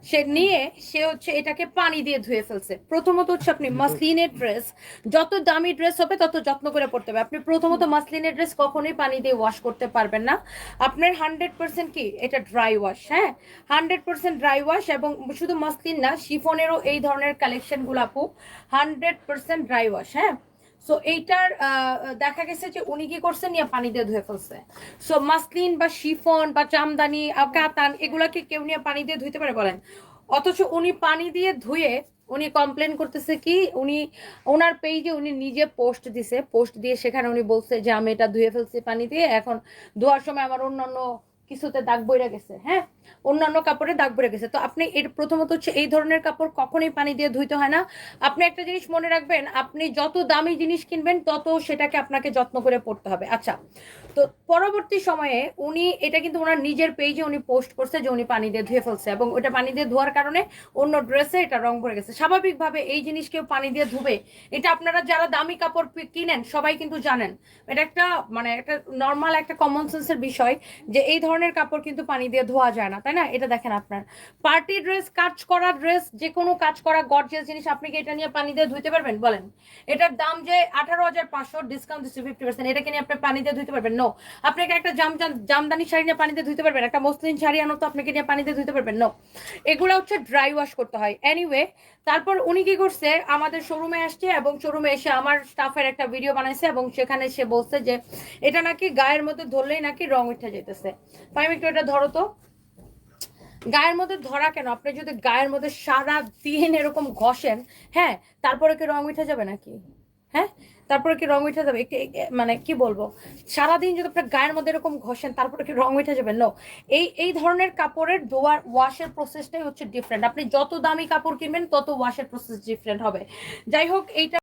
সে নিয়ে সে হচ্ছে এটাকে পানি দিয়ে ধুয়ে ফেলছে। প্রথমত হচ্ছে আপনি মাসলিনের ড্রেস, যত দামি ড্রেস হবে তত যত্ন করে পড়তে হবে। আপনি প্রথমত মাসলিনের ড্রেস কখনোই পানি দিয়ে ওয়াশ করতে পারবেন না। আপনার 100% কি এটা ড্রাই ওয়াশ, হ্যাঁ 100% ড্রাই ওয়াশ। এবং শুধু মাসলিন না, শিফনেরও এই ধরনের কালেকশনগুলো আপু 100% ড্রাই ওয়াশ, হ্যাঁ। সো এইটার দেখা গেছে যে উনি কি করছেন, নিয়ে পানি দিয়ে ধুয়ে ফেলছে। সো মাসলিন বা শিফন বা জামদানি কাতান এগুলাকে কেউ নিয়ে পানি দিয়ে ধুইতে পারে বলেন? অথচ উনি পানি দিয়ে ধুয়ে উনি কমপ্লেন করতেছে কি, উনি ওনার পেজে উনি নিজে পোস্ট দিছে, পোস্ট দিয়ে সেখানে উনি বলছে যে আমি এটা ধুয়ে ফেলছি পানি দিয়ে, এখন ধোয়ার সময় আমার অন্যান্য কিছুতে দাগ বইরা গেছে, হ্যাঁ অন্যান্য কাপড়ে দাগ বইরা গেছে। তো আপনি এর প্রথমত হচ্ছে এই ধরনের কাপড় কখনোই পানি দিয়ে ধুইতে হয় না। আপনি একটা জিনিস মনে রাখবেন, আপনি যত দামি জিনিস কিনবেন তত সেটাকে আপনাকে যত্ন করে পড়তে হবে। আচ্ছা, তো পরবর্তী সময়ে উনি এটা কিন্তু ওনার নিজের পেজে উনি পোস্ট করছে যে উনি পানি দিয়ে ধুয়ে ফেলছে, এবং ওটা পানি দিয়ে ধোয়ার কারণে অন্য ড্রেসে এটা রং পড়ে গেছে। স্বাভাবিকভাবে এই জিনিস কেউ পানি দিয়ে ধুবে, এটা আপনারা যারা দামি কাপড় কিনেন সবাই কিন্তু জানেন। এটা একটা মানে একটা নর্মাল একটা কমন সেন্সের বিষয় যে এই ধরনের কাপড় কিন্তু পানি দিয়ে ধোয়া যায় না, তাই না? এটা দেখেন, আপনার পার্টি ড্রেস, কাজ করা ড্রেস, যে কোনো কাজ করা গর্জিয়াস জিনিস, আপনি কি এটা নিয়ে পানি দিয়ে ধুইতে পারবেন বলেন? এটার দাম যে 18,500, ডিসকাউন্ট দিচ্ছে 50%, এটাকে নিয়ে আপনি পানি দিয়ে ধুইতে পারবেন? নো। আপনাকে একটা জামদানি শাড়ি নিয়ে পানি দিয়ে ধুইতে পারবেন? একটা মসলিন শাড়ি আনো তো আপনাকে নিয়ে পানি দিয়ে ধুইতে পারবেন? নো। এগুলো হচ্ছে ড্রাই ওয়াশ করতে হয়। এনিওয়ে, তারপর উনি কি করছে, আমাদের শোরুমে আসছে এবং শোরুমে এসে আমার স্টাফের একটা ভিডিও বানাইছে, এবং সেখানে সে বলছে যে এটা নাকি গায়ের মধ্যে ধরলেই নাকি রং উঠে যেতেছে। ফাইম একটু এটা ধরো তো। গায়ের মধ্যে ধরা কেন? আপনি যদি গায়ের মধ্যে সারা দিন এরকম ঘষেন, হ্যাঁ, তারপরে কি রং উঠে যাবে নাকি? হ্যাঁ, তারপরে কি রং উঠে যাবে? মানে কি বলবো, সারাদিন যদি আপনার গায়ের মধ্যে এরকম ঘষেন তারপরে কি রং উঠে যাবে? নো। এই ধরনের কাপড়ের ধোয়ার ওয়াশের প্রসেসটাই হচ্ছে ডিফারেন্ট। আপনি যত দামি কাপড় কিনবেন তত ওয়াশের প্রসেস ডিফারেন্ট হবে। যাই হোক, এইটা